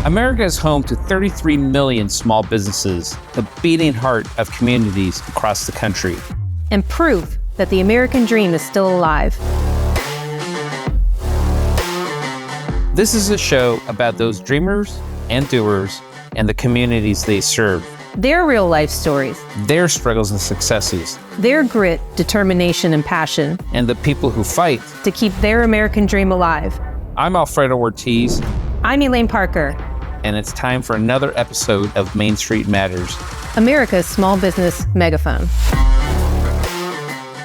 America is home to 33 million small businesses, the beating heart of communities across the country. And proof that the American dream is still alive. This is a show about those dreamers and doers and the communities they serve. Their real life stories. Their struggles and successes. Their grit, determination, and passion. And the people who fight to keep their American dream alive. I'm Alfredo Ortiz. I'm Elaine Parker. And it's time for another episode of Main Street Matters, America's small business megaphone.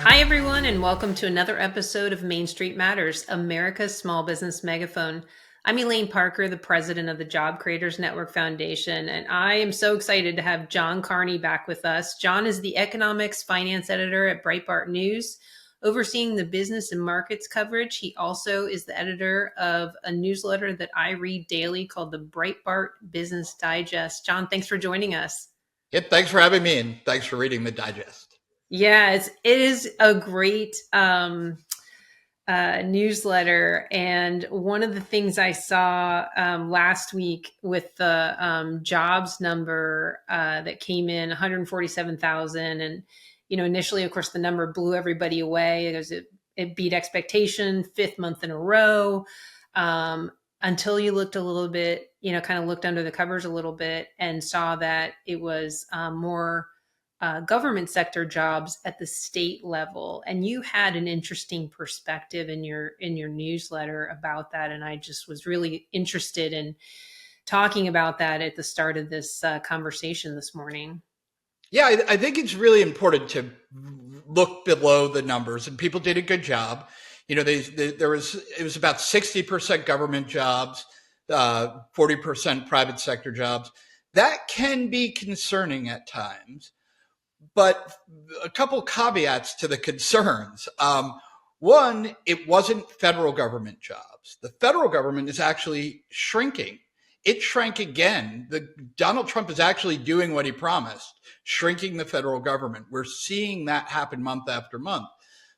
Hi, everyone, and welcome to another episode of Main Street Matters, America's small business megaphone. I'm Elaine Parker, the president of the Job Creators Network Foundation, and I am so excited to have John Carney back with us. John is the economics finance editor at Breitbart News, overseeing the business and markets coverage. He also is the editor of a newsletter that I read daily called the Breitbart Business Digest. John, thanks for joining us. Yeah, thanks for having me, and thanks for reading the digest. Yeah, it is a great newsletter. And one of the things I saw last week with the jobs number that came in, 147,000, and initially, of course, the number blew everybody away. It beat expectation, fifth month in a row, until you looked a little bit, kind of looked under the covers a little bit and saw that it was more government sector jobs at the state level. And you had an interesting perspective in your newsletter about that. And I just was really interested in talking about that at the start of this conversation this morning. Yeah, I think it's really important to look below the numbers, and people did a good job. It was about 60% government jobs, 40% private sector jobs. That can be concerning at times, but a couple caveats to the concerns. One, it wasn't federal government jobs. The federal government is actually shrinking. It shrank again. Donald Trump is actually doing what he promised, shrinking the federal government. We're seeing that happen month after month.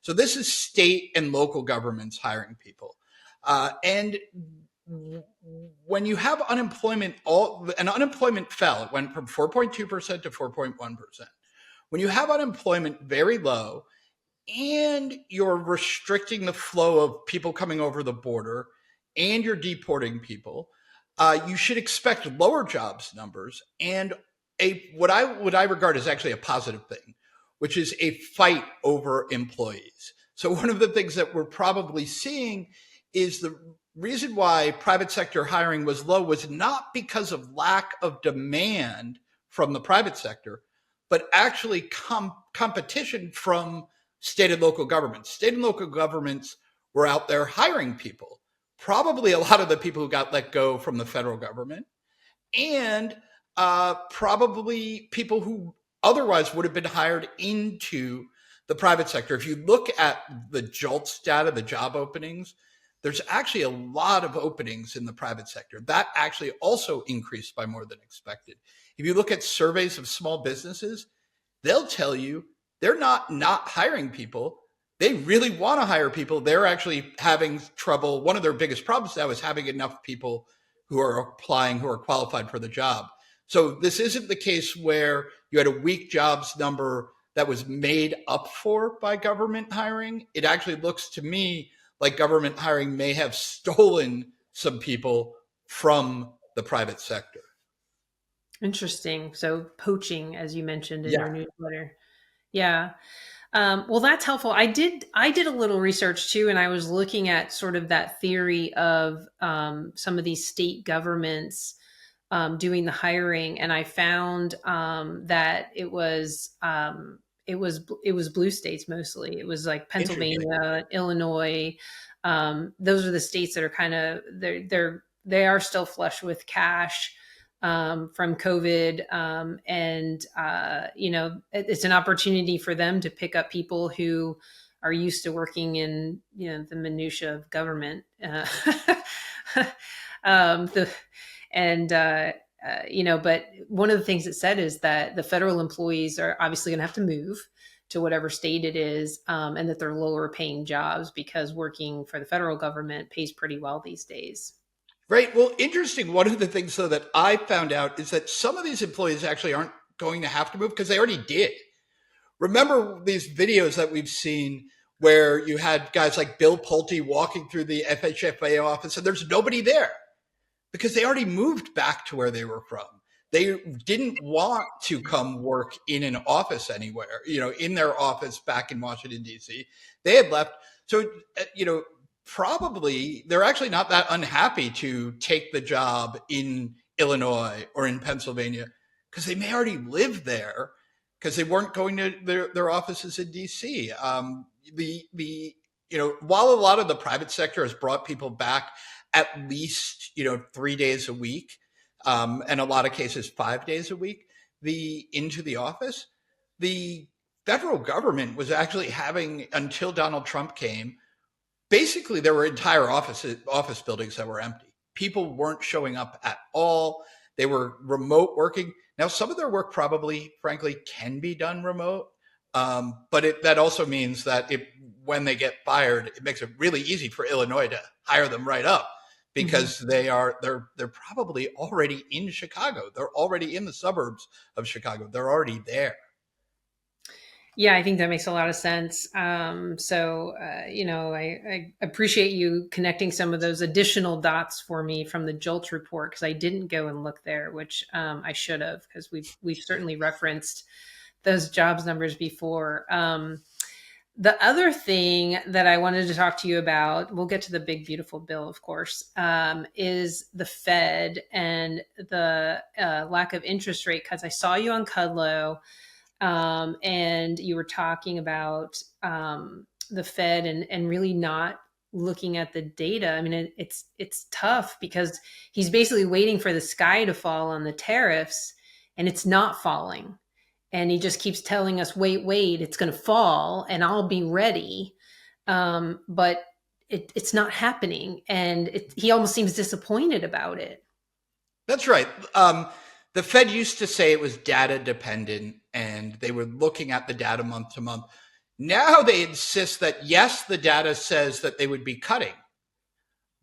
So this is state and local governments hiring people. And when you have unemployment, unemployment fell. It went from 4.2% to 4.1%. When you have unemployment very low and you're restricting the flow of people coming over the border and you're deporting people, you should expect lower jobs numbers and what I regard as actually a positive thing, which is a fight over employees. So one of the things that we're probably seeing is the reason why private sector hiring was low was not because of lack of demand from the private sector, but actually competition from state and local governments. State and local governments were out there hiring people. Probably a lot of the people who got let go from the federal government, and probably people who otherwise would have been hired into the private sector. If you look at the JOLTS data, the job openings, there's actually a lot of openings in the private sector. That actually also increased by more than expected. If you look at surveys of small businesses, they'll tell you they're not hiring people. They really want to hire people. They're actually having trouble. One of their biggest problems now is having enough people who are applying, who are qualified for the job. So this isn't the case where you had a weak jobs number that was made up for by government hiring. It actually looks to me like government hiring may have stolen some people from the private sector. Interesting. So poaching, as you mentioned in your newsletter. Yeah. Well, that's helpful. I did a little research too, and I was looking at sort of that theory of some of these state governments doing the hiring, and I found that it was blue states mostly. It was like Pennsylvania, Illinois. Those are the states that are kind of they are still flush with cash from COVID. And it's an opportunity for them to pick up people who are used to working in, the minutia of government. But one of the things it said is that the federal employees are obviously going to have to move to whatever state it is, and that they're lower paying jobs because working for the federal government pays pretty well these days. Right. Well, interesting. One of the things, though, that I found out is that some of these employees actually aren't going to have to move because they already did. Remember these videos that we've seen where you had guys like Bill Pulte walking through the FHFA office and there's nobody there because they already moved back to where they were from. They didn't want to come work in an office anywhere, in their office back in Washington, D.C. They had left. So, probably they're actually not that unhappy to take the job in Illinois or in Pennsylvania because they may already live there because they weren't going to their offices in DC. While a lot of the private sector has brought people back at least 3 days a week, and a lot of cases 5 days a week, into the office, the federal government was actually having, until Donald Trump came, basically there were entire office buildings that were empty. People weren't showing up at all. They were remote working. Now, some of their work probably, frankly, can be done remote. But that also means that when they get fired, it makes it really easy for Illinois to hire them right up because they're probably already in Chicago. They're already in the suburbs of Chicago. They're already there. Yeah, I think that makes a lot of sense. I appreciate you connecting some of those additional dots for me from the JOLTS report because I didn't go and look there, which I should have because we've certainly referenced those jobs numbers before. The other thing that I wanted to talk to you about, we'll get to the big, beautiful bill, of course, is the Fed and the lack of interest rate cuts. I saw you on Kudlow. And you were talking about the Fed and really not looking at the data. I mean, it's tough because he's basically waiting for the sky to fall on the tariffs, and it's not falling. And he just keeps telling us, wait, it's going to fall, and I'll be ready. But it's not happening, and he almost seems disappointed about it. That's right. The Fed used to say it was data dependent and they were looking at the data month to month. Now they insist that, yes, the data says that they would be cutting,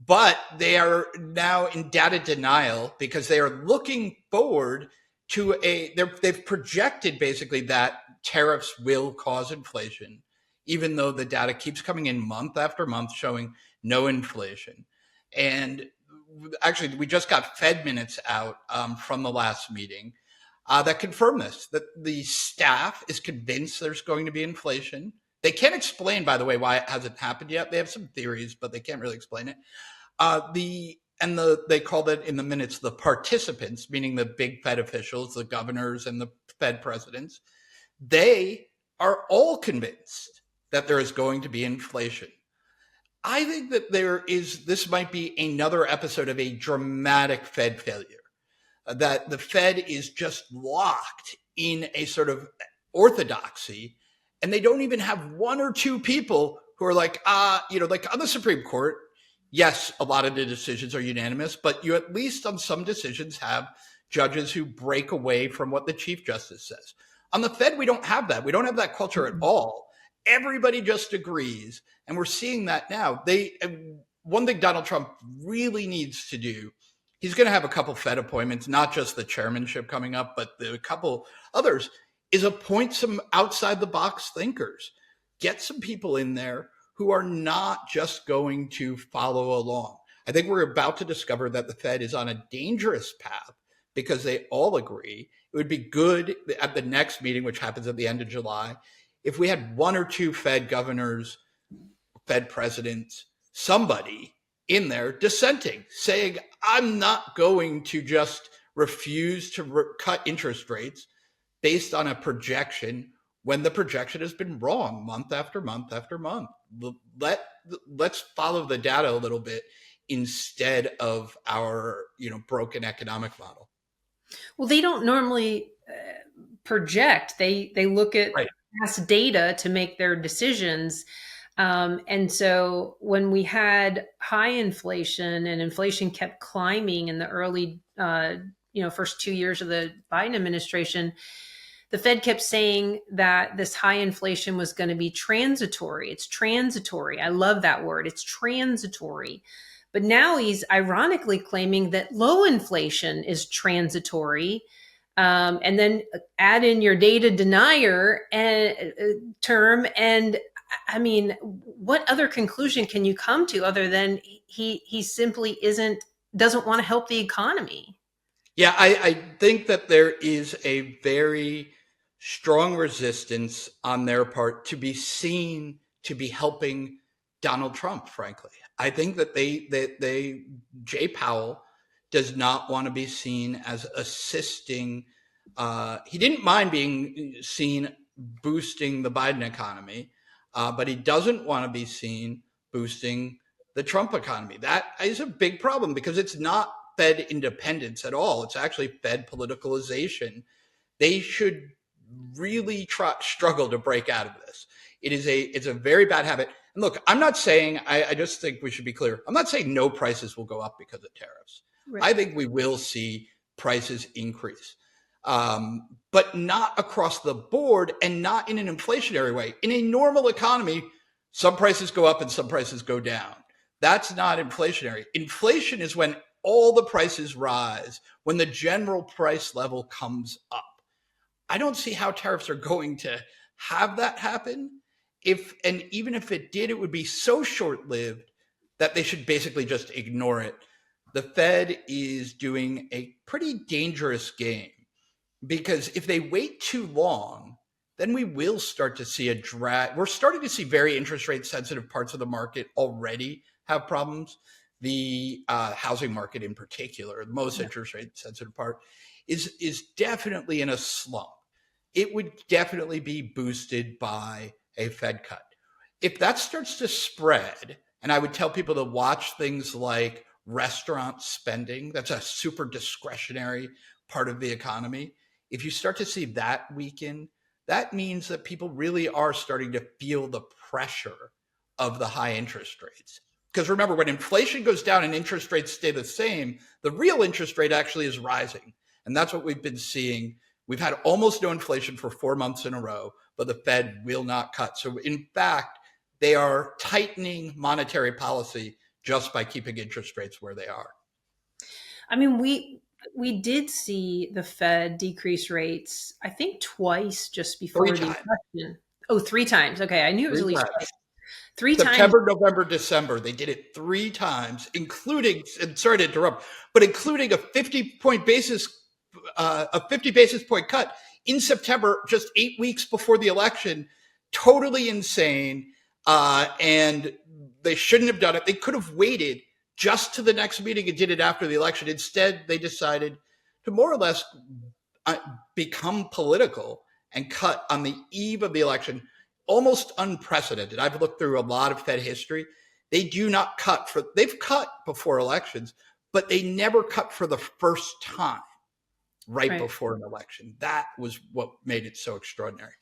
but they are now in data denial because they are looking forward to they've projected basically that tariffs will cause inflation, even though the data keeps coming in month after month showing no inflation. And actually, we just got Fed minutes out from the last meeting that confirm this, that the staff is convinced there's going to be inflation. They can't explain, by the way, why it hasn't happened yet. They have some theories, but they can't really explain it. They called it in the minutes the participants, meaning the big Fed officials, the governors and the Fed presidents. They are all convinced that there is going to be inflation. I think that this might be another episode of a dramatic Fed failure, that the Fed is just locked in a sort of orthodoxy, and they don't even have one or two people who are like on the Supreme Court. Yes, a lot of the decisions are unanimous, but you at least on some decisions have judges who break away from what the Chief Justice says. On the Fed, we don't have that. We don't have that culture at all. Everybody just agrees. And we're seeing that now. One thing Donald Trump really needs to do, he's going to have a couple Fed appointments, not just the chairmanship coming up, but a couple others, is appoint some outside the box thinkers. Get some people in there who are not just going to follow along. I think we're about to discover that the Fed is on a dangerous path because they all agree. It would be good at the next meeting, which happens at the end of July, if we had one or two Fed governors, Fed presidents, somebody in there dissenting, saying, I'm not going to just refuse to cut interest rates based on a projection when the projection has been wrong month after month after month. Let's follow the data a little bit instead of our broken economic model. Well, they don't normally project. They look at past data to make their decisions. And so when we had high inflation and inflation kept climbing in the early, first 2 years of the Biden administration, the Fed kept saying that this high inflation was going to be transitory. It's transitory. I love that word. It's transitory. But now he's ironically claiming that low inflation is transitory. And then add in your data denier term. And I mean, what other conclusion can you come to other than he simply doesn't want to help the economy? Yeah, I think that there is a very strong resistance on their part to be seen to be helping Donald Trump, frankly. I think that Jay Powell does not want to be seen as assisting. He didn't mind being seen boosting the Biden economy, but he doesn't want to be seen boosting the Trump economy. That is a big problem because it's not Fed independence at all. It's actually Fed politicalization. They should really struggle to break out of this. It's a very bad habit. And look, I'm not saying, I just think we should be clear. I'm not saying no prices will go up because of tariffs. Right. I think we will see prices increase, but not across the board and not in an inflationary way. In a normal economy, some prices go up and some prices go down. That's not inflationary. Inflation is when all the prices rise, when the general price level comes up. I don't see how tariffs are going to have that happen. Even if it did, it would be so short-lived that they should basically just ignore it. The Fed is doing a pretty dangerous game because if they wait too long, then we will start to see a drag. We're starting to see very interest rate sensitive parts of the market already have problems. The housing market in particular, the most interest rate sensitive part, is definitely in a slump. It would definitely be boosted by a Fed cut. If that starts to spread, and I would tell people to watch things like restaurant spending, that's a super discretionary part of the economy. If you start to see that weaken, that means that people really are starting to feel the pressure of the high interest rates. Because remember, when inflation goes down and interest rates stay the same, the real interest rate actually is rising. And that's what we've been seeing. We've had almost no inflation for 4 months in a row, but the Fed will not cut. So in fact, they are tightening monetary policy just by keeping interest rates where they are. I mean, we did see the Fed decrease rates, I think twice just before the election. Oh, 3 times. Okay, I knew it was at least twice. 3 times. September, November, December. They did it 3 times, including, and sorry to interrupt, but including a 50 basis point cut in September, just 8 weeks before the election. Totally insane. And they shouldn't have done it. They could have waited just to the next meeting and did it after the election. Instead, they decided to more or less become political and cut on the eve of the election. Almost unprecedented. I've looked through a lot of Fed history. They do not cut they've cut before elections, but they never cut for the first time right before an election. That was what made it so extraordinary.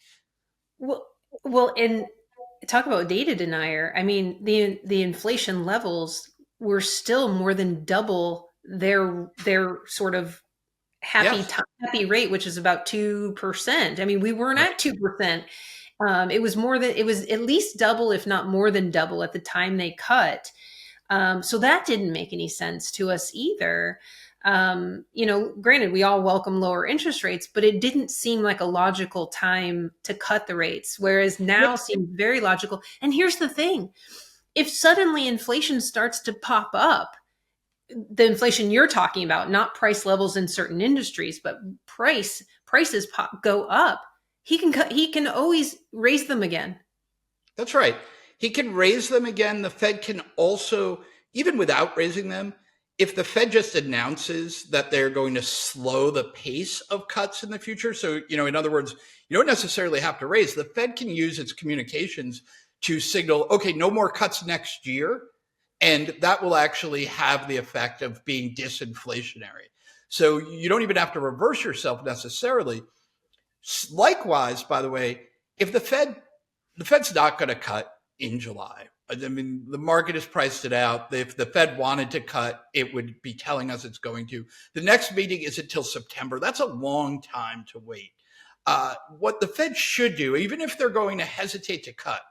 Well, and talk about data denier. I mean, the inflation levels were still more than double their sort of happy rate, which is about 2%. I mean, we weren't at 2%. It was at least double, if not more than double at the time they cut. So that didn't make any sense to us either. Granted, we all welcome lower interest rates, but it didn't seem like a logical time to cut the rates, whereas now seems very logical. And here's the thing. If suddenly inflation starts to pop up, the inflation you're talking about, not price levels in certain industries, but prices go up, he can always raise them again. That's right. He can raise them again. The Fed can also, even without raising them, if the Fed just announces that they're going to slow the pace of cuts in the future. So, in other words, you don't necessarily have to raise. The Fed can use its communications to signal, okay, no more cuts next year. And that will actually have the effect of being disinflationary. So you don't even have to reverse yourself necessarily. Likewise, by the way, if the Fed's not going to cut in July. I mean, the market has priced it out. If the Fed wanted to cut, it would be telling us it's going to. The next meeting is until September. That's a long time to wait. What the Fed should do, even if they're going to hesitate to cut,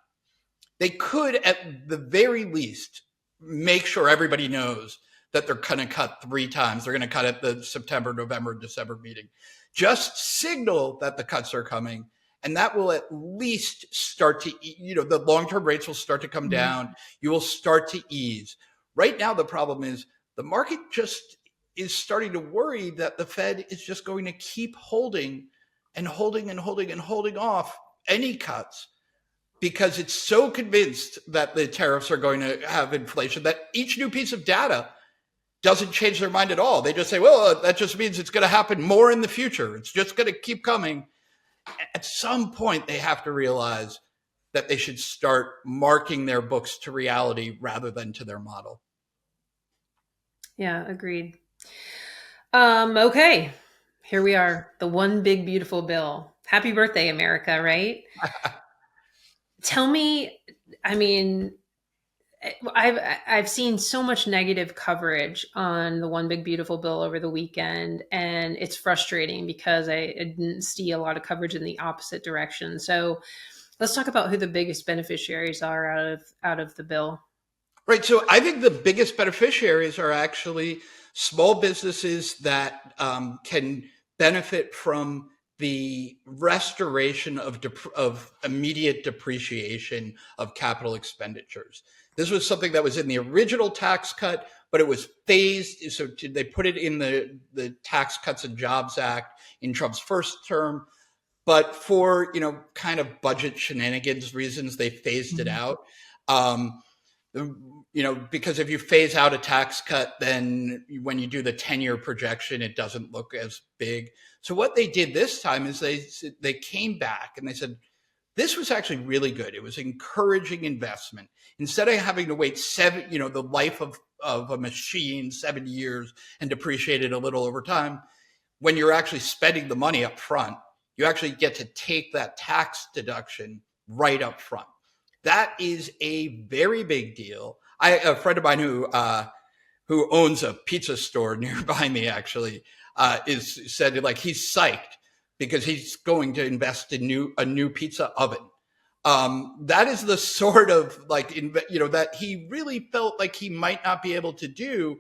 they could at the very least make sure everybody knows that they're going to cut 3 times. They're going to cut at the September, November, December meeting. Just signal that the cuts are coming, and that will at least start to, the long-term rates will start to come down. You will start to ease. Right now, the problem is the market just is starting to worry that the Fed is just going to keep holding off any cuts, because it's so convinced that the tariffs are going to have inflation that each new piece of data doesn't change their mind at all. They just say, well, that just means it's going to happen more in the future. It's just going to keep coming. At some point, they have to realize that they should start marking their books to reality rather than to their model. Yeah, agreed. Okay, here we are, the one big beautiful bill. Happy birthday, America, right? Tell me, I mean, I've seen so much negative coverage on the one big beautiful bill over the weekend, and it's frustrating because I didn't see a lot of coverage in the opposite direction. So let's talk about who the biggest beneficiaries are out of the bill. Right. So I think the biggest beneficiaries are actually small businesses that can benefit from the restoration of immediate depreciation of capital expenditures. This was something that was in the original tax cut, but it was phased. So they put it in the Tax Cuts and Jobs Act in Trump's first term. But for, kind of budget shenanigans reasons, they phased it out. Because if you phase out a tax cut, then when you do the 10-year projection, it doesn't look as big. So what they did this time is they came back and they said, this was actually really good. It was encouraging investment. Instead of having to wait the life of a machine, 7 years, and depreciate it a little over time, when you're actually spending the money up front, you actually get to take that tax deduction right up front. That is a very big deal. A friend of mine who owns a pizza store nearby me actually said like he's psyched because he's going to invest in a new pizza oven. That is the sort of that he really felt like he might not be able to do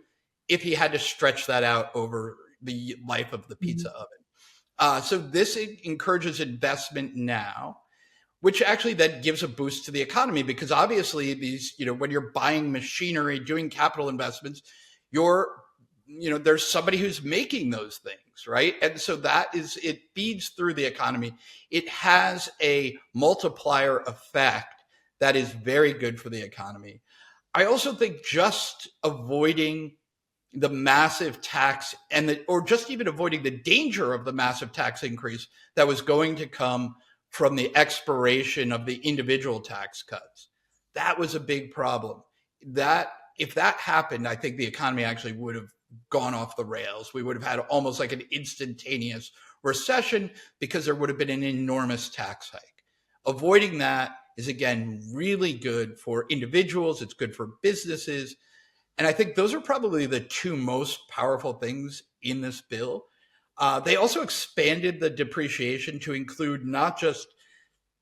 if he had to stretch that out over the life of the pizza oven. So this encourages investment now, which actually then gives a boost to the economy, because obviously these, when you're buying machinery, doing capital investments, there's somebody who's making those things, right? And so it feeds through the economy. It has a multiplier effect that is very good for the economy. I also think just avoiding the massive tax or just even avoiding the danger of the massive tax increase that was going to come from the expiration of the individual tax cuts. That was a big problem. That if that happened, I think the economy actually would have gone off the rails. We would have had almost like an instantaneous recession because there would have been an enormous tax hike. Avoiding that is, again, really good for individuals. It's good for businesses. And I think those are probably the two most powerful things in this bill. They also expanded the depreciation to include not just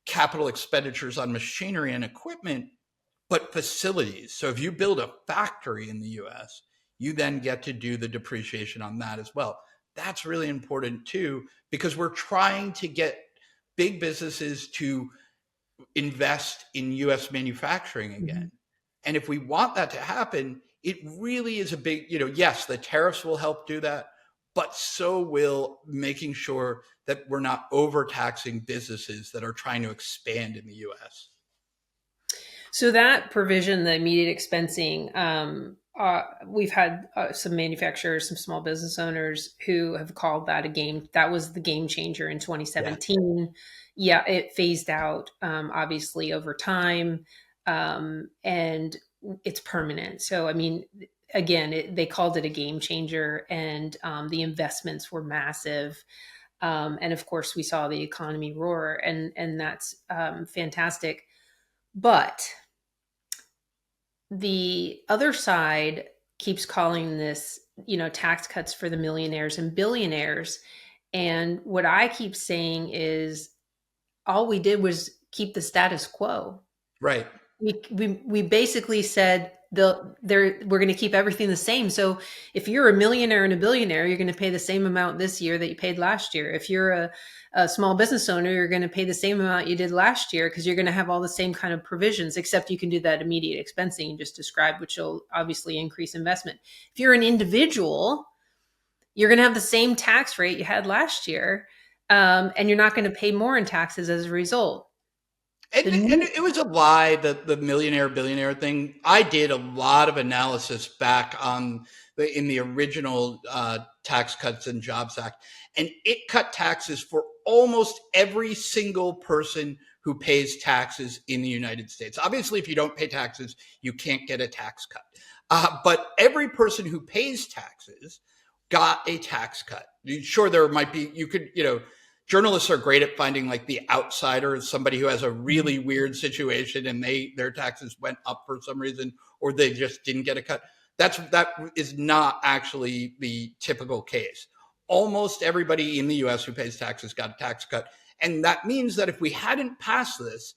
capital expenditures on machinery and equipment, but facilities. So if you build a factory in the US, you then get to do the depreciation on that as well. That's really important too, because we're trying to get big businesses to invest in US manufacturing again. And if we want that to happen, it really is a big, yes, the tariffs will help do that, but so will making sure that we're not overtaxing businesses that are trying to expand in the US. So that provision, the immediate expensing, we've had some manufacturers, some small business owners who have called that that was the game changer in 2017. Yeah, it phased out, obviously, over time, and it's permanent. So, I mean, again, they called it a game changer, and the investments were massive. And of course, we saw the economy roar, and that's fantastic. But the other side keeps calling this, tax cuts for the millionaires and billionaires. And what I keep saying is all we did was keep the status quo. Right. We basically said, we're going to keep everything the same. So if you're a millionaire and a billionaire, you're going to pay the same amount this year that you paid last year. If you're a small business owner, you're going to pay the same amount you did last year, because you're going to have all the same kind of provisions, except you can do that immediate expensing you just described, which will obviously increase investment. If you're an individual, you're going to have the same tax rate you had last year, and you're not going to pay more in taxes as a result. And it was a lie, the millionaire billionaire thing. I did a lot of analysis back in the original Tax Cuts and Jobs Act, and it cut taxes for almost every single person who pays taxes in the United States. Obviously, if you don't pay taxes, you can't get a tax cut. But every person who pays taxes got a tax cut. Sure, there might be, journalists are great at finding like the outsider, somebody who has a really weird situation and their taxes went up for some reason, or they just didn't get a cut. That is not actually the typical case. Almost everybody in the US who pays taxes got a tax cut. And that means that if we hadn't passed this,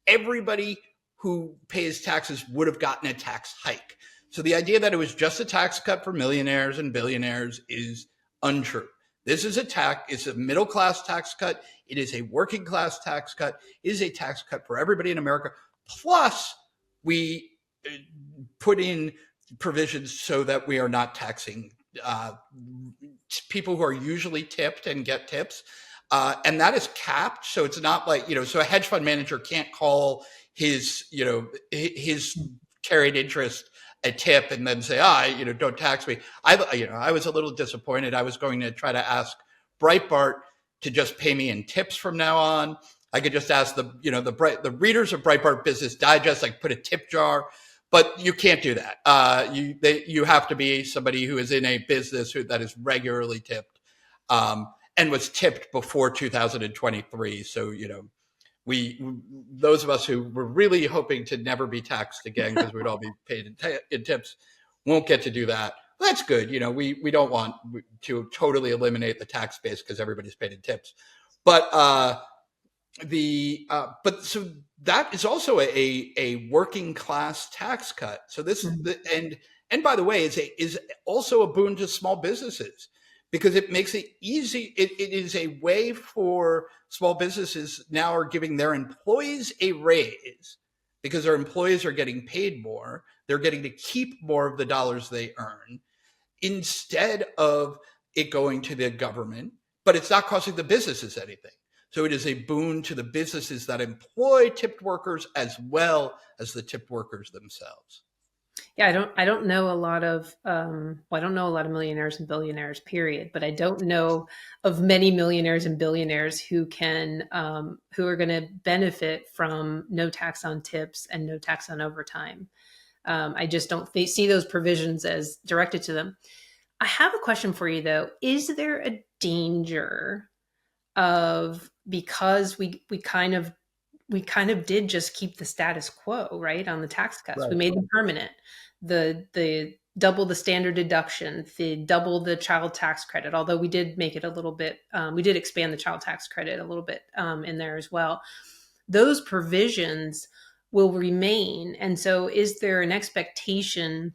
everybody who pays taxes would have gotten a tax hike. So the idea that it was just a tax cut for millionaires and billionaires is untrue. This is it's a middle class tax cut. It is a working class tax cut. It is a tax cut for everybody in America. Plus, we put in provisions so that we are not taxing people who are usually tipped and get tips. And that is capped. So it's not like, so a hedge fund manager can't call his carried interest a tip and then say, don't tax me. I was a little disappointed. I was going to try to ask Breitbart to just pay me in tips from now on. I could just ask the readers of Breitbart Business Digest, like put a tip jar, but you can't do that. You have to be somebody who is in a business that is regularly tipped, and was tipped before 2023. So, those of us who were really hoping to never be taxed again because we'd all be paid in tips won't get to do that. Well, that's good. We don't want to totally eliminate the tax base because everybody's paid in tips. But so that is also a working class tax cut. So this and by the way, is also a boon to small businesses, because it makes it easy. It is a way for small businesses now are giving their employees a raise because their employees are getting paid more. They're getting to keep more of the dollars they earn instead of it going to the government, but it's not costing the businesses anything. So it is a boon to the businesses that employ tipped workers as well as the tipped workers themselves. Yeah, I don't know a lot of I don't know a lot of millionaires and billionaires, period. But I don't know of many millionaires and billionaires who are going to benefit from no tax on tips and no tax on overtime. I just don't see those provisions as directed to them. I have a question for you though. Is there a danger of, because we kind of did just keep the status quo, right, on the tax cuts. Right. We made them permanent. The double the standard deduction, the double the child tax credit, although we did make it a little bit, we did expand the child tax credit a little bit in there as well. Those provisions will remain. And so is there an expectation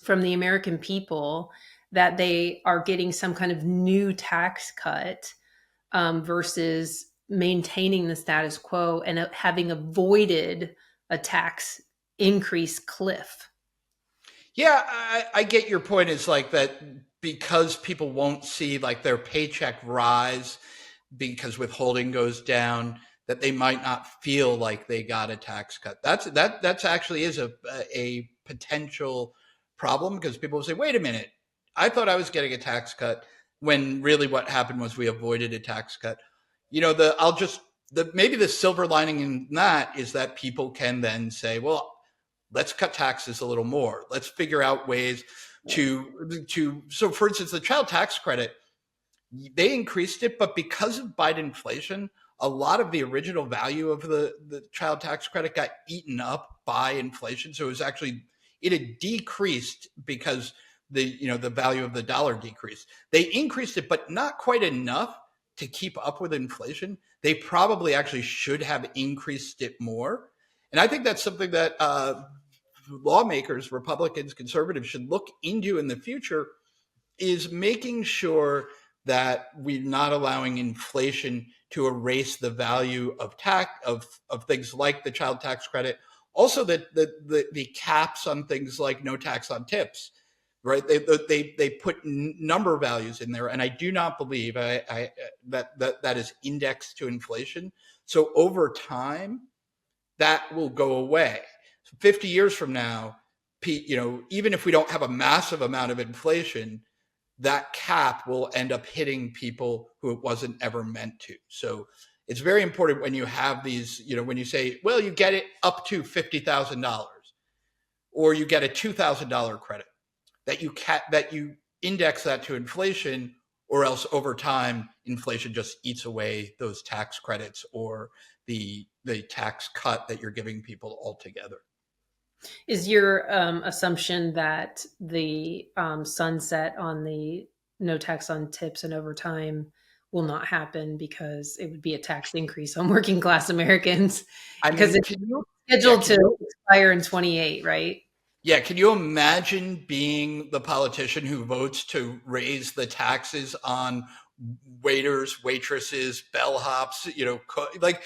from the American people that they are getting some kind of new tax cut versus maintaining the status quo and having avoided a tax increase cliff? Yeah, I get your point. Is like that because people won't see like their paycheck rise because withholding goes down, that they might not feel like they got a tax cut. That's actually is a potential problem, because people will say, wait a minute, I thought I was getting a tax cut, when really what happened was we avoided a tax cut. Maybe the silver lining in that is that people can then say, well, let's cut taxes a little more. Let's figure out ways so for instance, the child tax credit, they increased it, but because of Biden inflation, a lot of the original value of the child tax credit got eaten up by inflation. So it had decreased because the value of the dollar decreased. They increased it, but not quite enough to keep up with inflation. They probably actually should have increased it more. And I think that's something that lawmakers, Republicans, conservatives should look into in the future is making sure that we're not allowing inflation to erase the value of of things like the child tax credit. Also, that the caps on things like no tax on tips, right? They put number values in there, and I do not believe that is indexed to inflation. So over time, that will go away. 50 years from now, even if we don't have a massive amount of inflation, that cap will end up hitting people who it wasn't ever meant to. So it's very important when you have these, when you say, well, you get it up to $50,000 or you get a $2,000 credit, that you index that to inflation, or else over time, inflation just eats away those tax credits or the tax cut that you're giving people altogether. Is your assumption that the sunset on the no tax on tips and overtime will not happen because it would be a tax increase on working class Americans? Because it's scheduled to expire in 28, right? Yeah. Can you imagine being the politician who votes to raise the taxes on waiters, waitresses, bellhops, like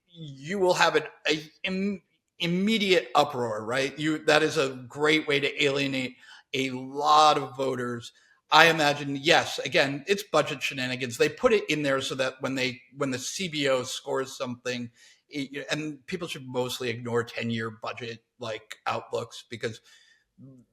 you will have an immediate uproar, right? That is a great way to alienate a lot of voters. I imagine, yes, again, it's budget shenanigans. They put it in there so that when the CBO scores something, and people should mostly ignore 10-year budget like outlooks, because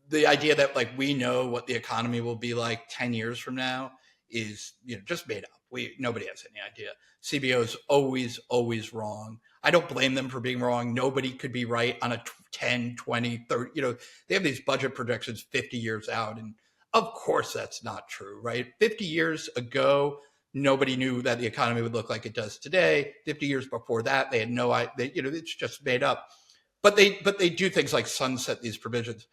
the idea that like we know what the economy will be like 10 years from now is just made up. Nobody has any idea. CBO is always wrong. I don't blame them for being wrong. Nobody could be right on a 10, 20, 30, they have these budget projections 50 years out. And of course that's not true, right? 50 years ago, nobody knew that the economy would look like it does today. 50 years before that, they had no idea, it's just made up. But they do things like sunset these provisions.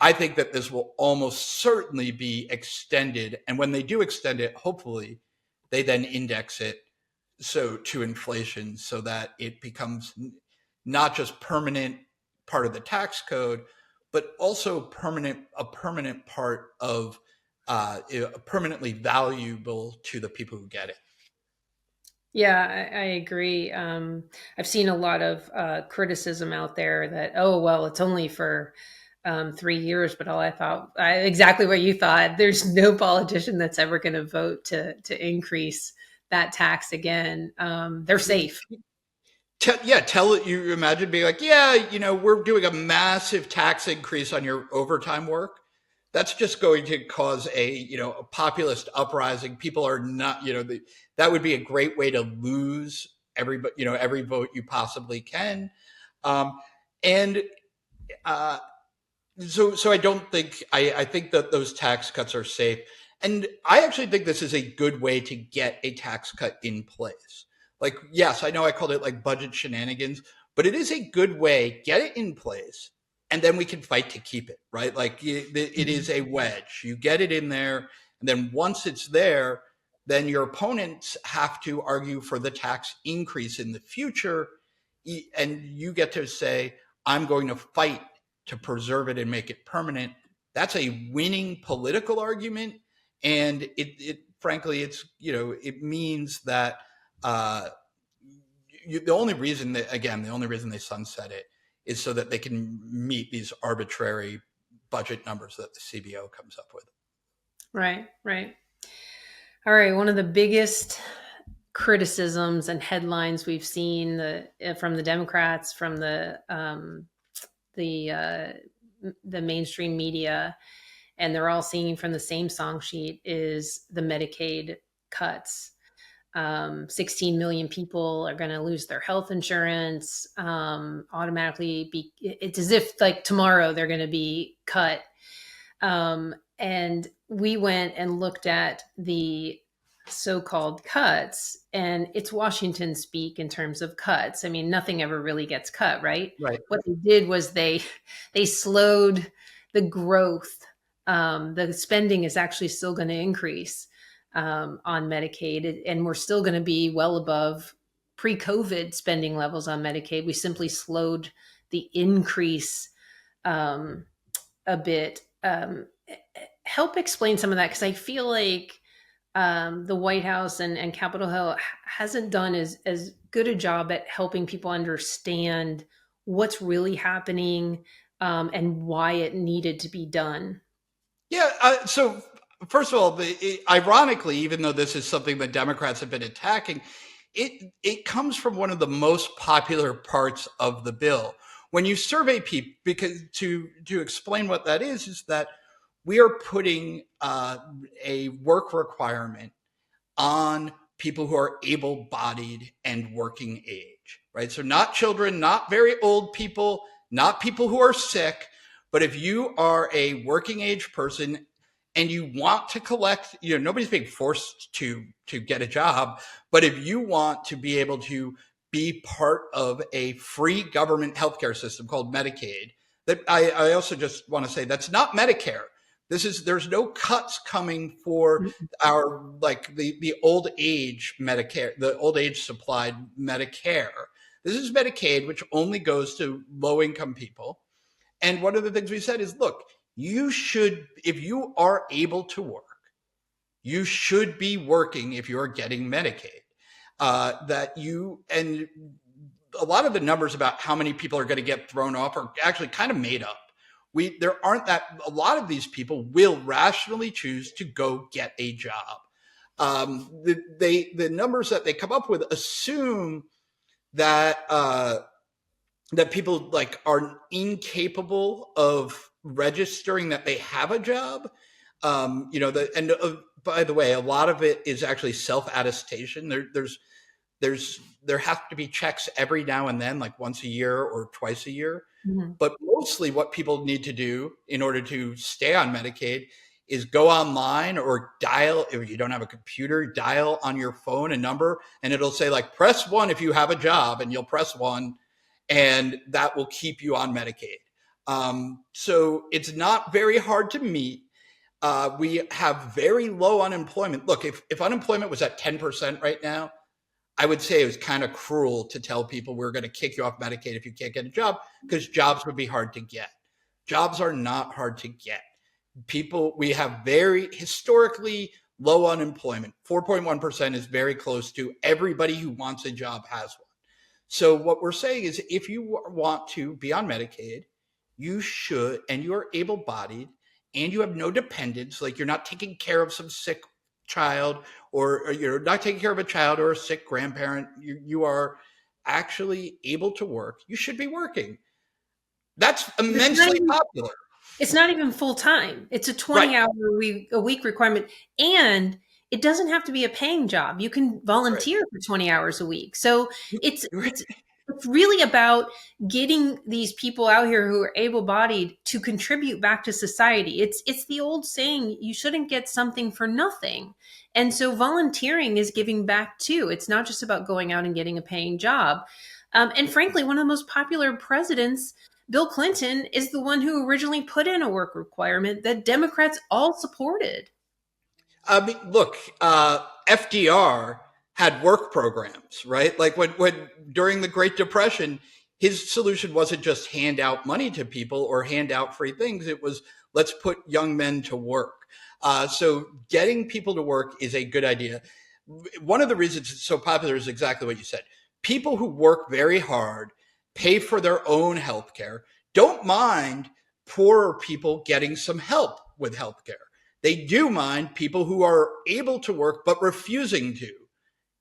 I think that this will almost certainly be extended. And when they do extend it, hopefully they then index it to inflation, so that it becomes not just permanent part of the tax code, but also a permanent part of permanently valuable to the people who get it. Yeah, I agree. I've seen a lot of criticism out there that, oh, well, it's only for 3 years, but exactly what you thought. There's no politician that's ever going to vote to increase that tax again. They're safe. Tell it. You imagine being like, we're doing a massive tax increase on your overtime work. That's just going to cause a populist uprising. People are not, that would be a great way to lose every vote you possibly can. So I don't think, I think that those tax cuts are safe. And I actually think this is a good way to get a tax cut in place. Like, yes, I know I called it like budget shenanigans, but it is a good way, get it in place, and then we can fight to keep it, right? Like it is a wedge. You get it in there, and then once it's there, then your opponents have to argue for the tax increase in the future. And you get to say, I'm going to fight to preserve it and make it permanent. That's a winning political argument. And it frankly, it means that the only reason they sunset it is so that they can meet these arbitrary budget numbers that the CBO comes up with. Right. All right. One of the biggest criticisms and headlines we've seen from the Democrats, from the mainstream media, and they're all singing from the same song sheet, is the Medicaid cuts. 16 million people are going to lose their health insurance automatically. It's as if like tomorrow they're going to be cut. And we went and looked at the so-called cuts, and it's Washington speak in terms of cuts. I mean, nothing ever really gets cut, right? Right. What they did was they slowed the growth. The spending is actually still going to increase on Medicaid, and we're still going to be well above pre-COVID spending levels on Medicaid. We simply slowed the increase a bit. Help explain some of that, because I feel like the White House and Capitol Hill hasn't done as good a job at helping people understand what's really happening and why it needed to be done. Yeah. So first of all, ironically, even though this is something that Democrats have been attacking, it comes from one of the most popular parts of the bill. When you survey people, because to explain what that is that we are putting a work requirement on people who are able-bodied and working age, right? So not children, not very old people, not people who are sick, but if you are a working age person and you want to collect, nobody's being forced to get a job, but if you want to be able to be part of a free government healthcare system called Medicaid, that I also just want to say that's not Medicare. There's no cuts coming for our, like the old age Medicare, the old age supplied Medicare. This is Medicaid, which only goes to low income people. And one of the things we said is, look, you should, if you are able to work, you should be working if you're getting Medicaid. And a lot of the numbers about how many people are going to get thrown off are actually kind of made up. There aren't that, a lot of these people will rationally choose to go get a job. The numbers that they come up with assume that that people like are incapable of registering that they have a job. By the way, a lot of it is actually self-attestation. There have to be checks every now and then, like once a year or twice a year. Mm-hmm. But mostly what people need to do in order to stay on Medicaid is go online or dial, if you don't have a computer, dial on your phone a number, and it'll say like, press 1 if you have a job, and you'll press 1, and that will keep you on Medicaid. So it's not very hard to meet. We have very low unemployment. Look, if unemployment was at 10% right now, I would say it was kind of cruel to tell people we're going to kick you off Medicaid if you can't get a job, because jobs would be hard to get. Jobs are not hard to get. We have very historically low unemployment. 4.1% is very close to everybody who wants a job has one. So what we're saying is, if you want to be on Medicaid, you should, and you are able-bodied and you have no dependents, like you're not taking care of some sick child, or you're not taking care of a child or a sick grandparent, you are actually able to work, you should be working. That's immensely popular. It's not even full time. It's a 20-hour a week requirement, and it doesn't have to be a paying job. You can volunteer for 20 hours a week. So it's really about getting these people out here who are able-bodied to contribute back to society. It's the old saying, you shouldn't get something for nothing. And so volunteering is giving back too. It's not just about going out and getting a paying job. And frankly, one of the most popular presidents, Bill Clinton, is the one who originally put in a work requirement that Democrats all supported. I mean, look, FDR had work programs, right? Like when during the Great Depression, his solution wasn't just hand out money to people or hand out free things. It was, let's put young men to work. So getting people to work is a good idea. One of the reasons it's so popular is exactly what you said. People who work very hard, pay for their own healthcare, don't mind poorer people getting some help with healthcare. They do mind people who are able to work but refusing to,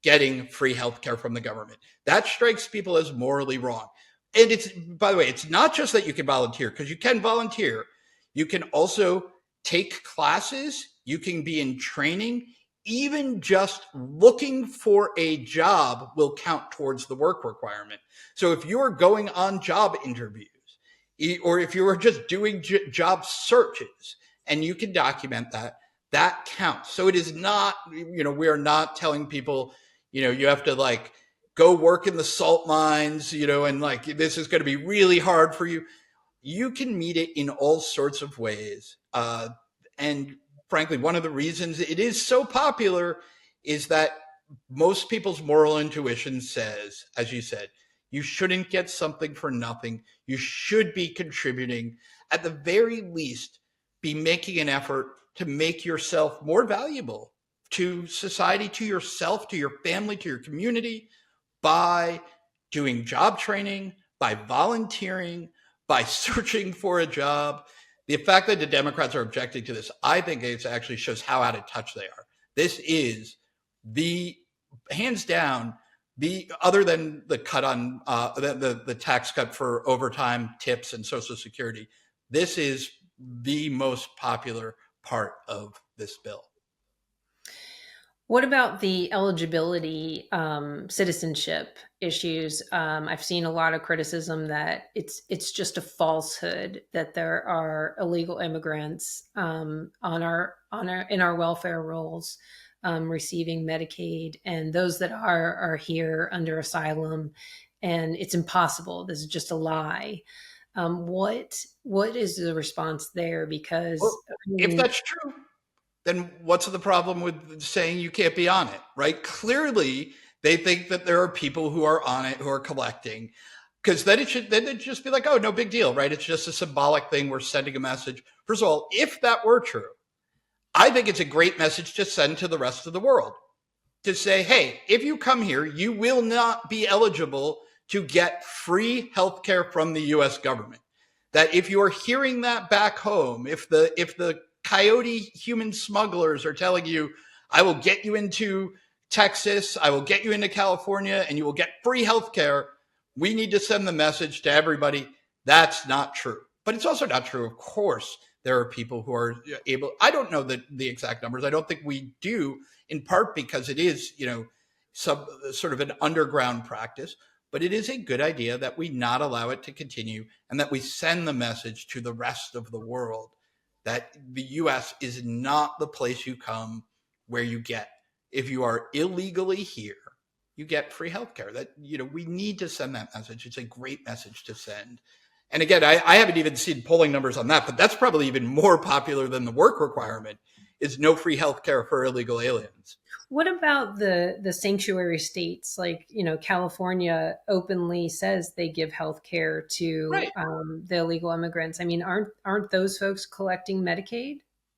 getting free healthcare from the government. That strikes people as morally wrong. And it's, by the way, it's not just that you can volunteer, because you can volunteer. You can also take classes. You can be in training. Even just looking for a job will count towards the work requirement. So if you're going on job interviews, or if you are just doing job searches, and you can document that, that counts. So it is not, we are not telling people, you have to like go work in the salt mines, and like, this is going to be really hard for you. You can meet it in all sorts of ways. And frankly, one of the reasons it is so popular is that most people's moral intuition says, as you said, You shouldn't get something for nothing. You should be contributing. At the very least, be making an effort to make yourself more valuable to society, to yourself, to your family, to your community, by doing job training, by volunteering, by searching for a job. The fact that the Democrats are objecting to this, I think it actually shows how out of touch they are. This is the hands down, the other than the cut on the tax cut for overtime, tips, and Social Security, this is the most popular part of this bill. What about the eligibility, citizenship issues? I've seen a lot of criticism that it's just a falsehood that there are illegal immigrants in our welfare rolls receiving Medicaid, and those that are here under asylum, and it's impossible. This is just a lie. What is the response there? Because if that's true, then what's the problem with saying you can't be on it, right? Clearly, they think that there are people who are on it, who are collecting, because then it'd just be like, oh, no big deal, right? It's just a symbolic thing. We're sending a message. First of all, if that were true, I think it's a great message to send to the rest of the world, to say, hey, if you come here, you will not be eligible to get free healthcare from the U.S. government. That if you're hearing that back home, if the coyote human smugglers are telling you, I will get you into Texas, I will get you into California, and you will get free healthcare, we need to send the message to everybody. That's not true. But it's also not true, of course, there are people who are able, I don't know the exact numbers. I don't think we do, in part because it is, sort of an underground practice. But it is a good idea that we not allow it to continue, and that we send the message to the rest of the world that the U.S. is not the place you come where you get, if you are illegally here, you get free healthcare. That, we need to send that message. It's a great message to send. And again, I haven't even seen polling numbers on that, but that's probably even more popular than the work requirement, is no free healthcare for illegal aliens. What about the sanctuary states? Like, California openly says they give health care to Right. The illegal immigrants. I mean, aren't those folks collecting Medicaid?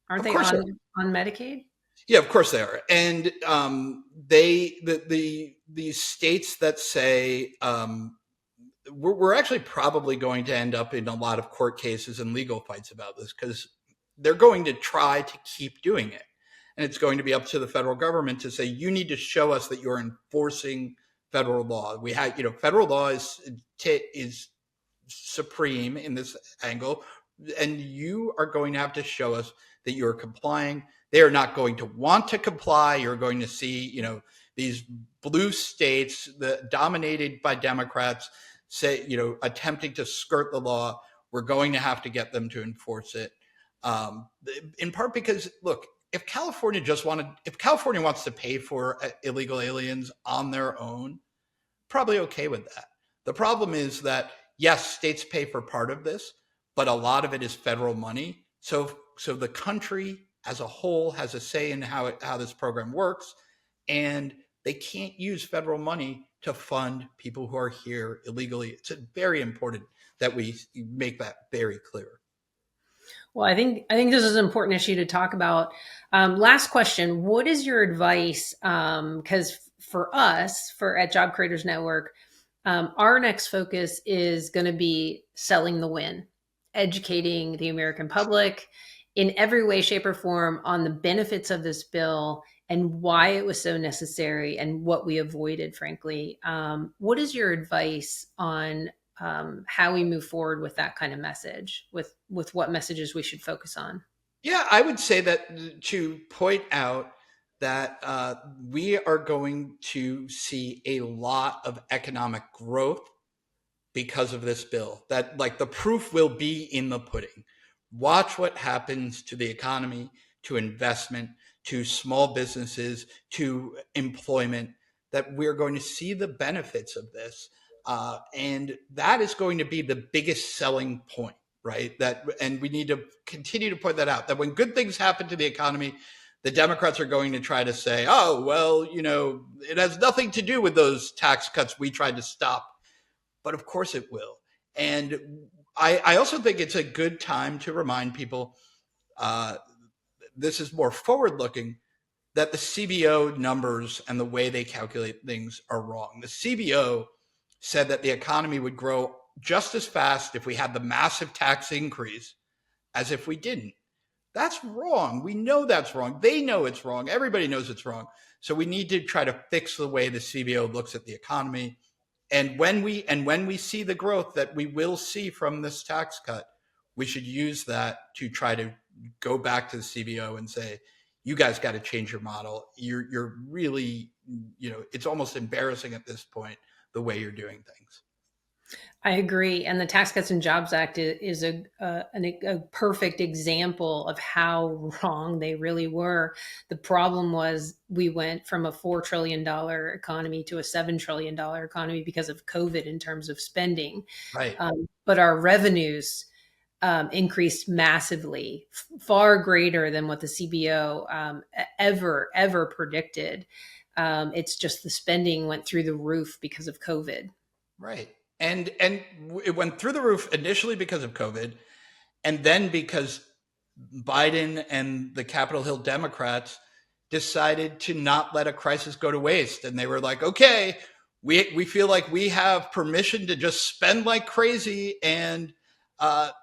Aren't they on Medicaid? Yeah, of course they are. And the states that say we're actually probably going to end up in a lot of court cases and legal fights about this, because they're going to try to keep doing it. And it's going to be up to the federal government to say, you need to show us that you're enforcing federal law. We have, federal law is supreme in this angle, and you are going to have to show us that you're complying. They are not going to want to comply. You're going to see, these blue states dominated by Democrats say, attempting to skirt the law. We're going to have to get them to enforce it. In part because, look, if California wants to pay for illegal aliens on their own, probably okay with that. The problem is that, yes, states pay for part of this, but a lot of it is federal money. So the country as a whole has a say in how this program works, and they can't use federal money to fund people who are here illegally. It's very important that we make that very clear. Well, I think this is an important issue to talk about. Last question: what is your advice? Because for us, at Job Creators Network, our next focus is going to be selling the win, educating the American public in every way, shape, or form on the benefits of this bill and why it was so necessary and what we avoided, frankly. What is your advice on how we move forward with that kind of message, with what messages we should focus on? Yeah, I would say that to point out that we are going to see a lot of economic growth because of this bill. That, like, the proof will be in the pudding. Watch what happens to the economy, to investment, to small businesses, to employment, that we're going to see the benefits of this. And that is going to be the biggest selling point, right? And we need to continue to point that out, that when good things happen to the economy, the Democrats are going to try to say, oh, well, it has nothing to do with those tax cuts we tried to stop. but of course it will. And I also think it's a good time to remind people, this is more forward-looking, that the CBO numbers and the way they calculate things are wrong. The CBO said that the economy would grow just as fast if we had the massive tax increase as if we didn't. That's wrong. We know that's wrong. They know it's wrong. Everybody knows it's wrong. So we need to try to fix the way the CBO looks at the economy. And when we see the growth that we will see from this tax cut, we should use that to try to go back to the CBO and say, you guys got to change your model. You're really, it's almost embarrassing at this point, the way you're doing things. I agree. And the Tax Cuts and Jobs Act is a perfect example of how wrong they really were. The problem was we went from a $4 trillion economy to a $7 trillion economy because of COVID in terms of spending. Right. But our revenues increased massively, far greater than what the CBO ever predicted. It's just the spending went through the roof because of COVID. Right. And it went through the roof initially because of COVID, and then because Biden and the Capitol Hill Democrats decided to not let a crisis go to waste. And they were like, okay, we feel like we have permission to just spend like crazy. And so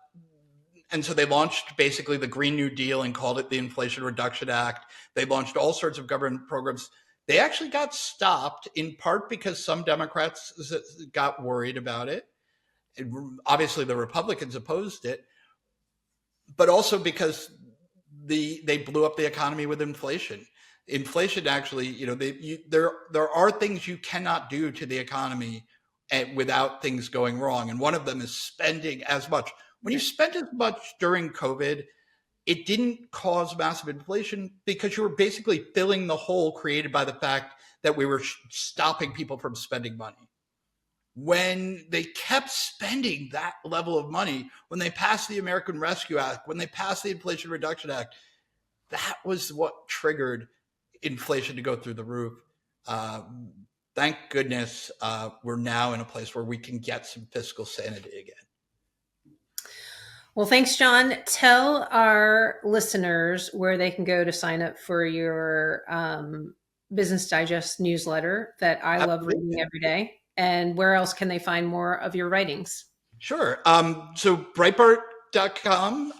they launched basically the Green New Deal and called it the Inflation Reduction Act. They launched all sorts of government programs. They actually got stopped in part because some Democrats got worried about it. Obviously, the Republicans opposed it, but also because they blew up the economy with inflation. Inflation actually, there are things you cannot do to the economy without things going wrong. And one of them is spending as much. When you spent as much during COVID, it didn't cause massive inflation because you were basically filling the hole created by the fact that we were stopping people from spending money. When they kept spending that level of money, when they passed the American Rescue Act, when they passed the Inflation Reduction Act, that was what triggered inflation to go through the roof. Thank goodness we're now in a place where we can get some fiscal sanity again. Well, thanks, John. Tell our listeners where they can go to sign up for your Business Digest newsletter that I love reading every day. And where else can they find more of your writings? Sure. So Breitbart.com,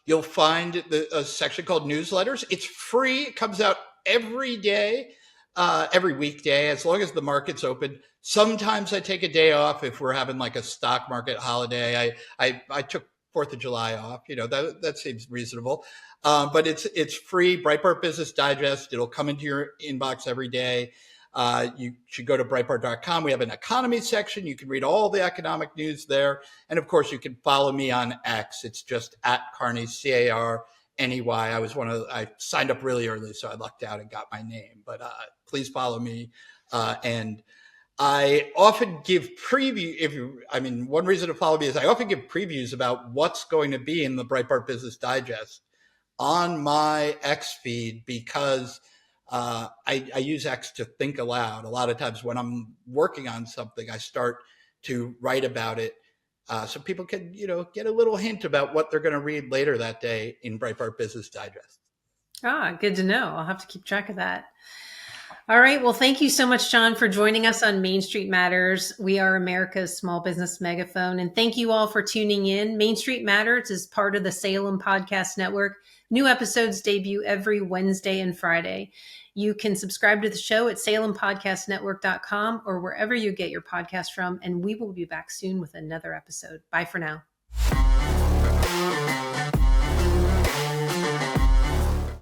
you'll find a section called newsletters. It's free. It comes out every day, every weekday, as long as the market's open. Sometimes I take a day off if we're having like a stock market holiday. I took 4th of July off, that seems reasonable. But it's free, Breitbart Business Digest. It'll come into your inbox every day. You should go to Breitbart.com. We have an economy section. You can read all the economic news there. And of course, you can follow me on X. It's just at Carney, Carney. I signed up really early, so I lucked out and got my name. But please follow me. And I often give one reason to follow me is I often give previews about what's going to be in the Breitbart Business Digest on my X feed because I use X to think aloud. A lot of times when I'm working on something, I start to write about it so people can, get a little hint about what they're going to read later that day in Breitbart Business Digest. Good to know. I'll have to keep track of that. All right. Well, thank you so much, John, for joining us on Main Street Matters. We are America's small business megaphone. And thank you all for tuning in. Main Street Matters is part of the Salem Podcast Network. New episodes debut every Wednesday and Friday. You can subscribe to the show at salempodcastnetwork.com or wherever you get your podcast from. And we will be back soon with another episode. Bye for now.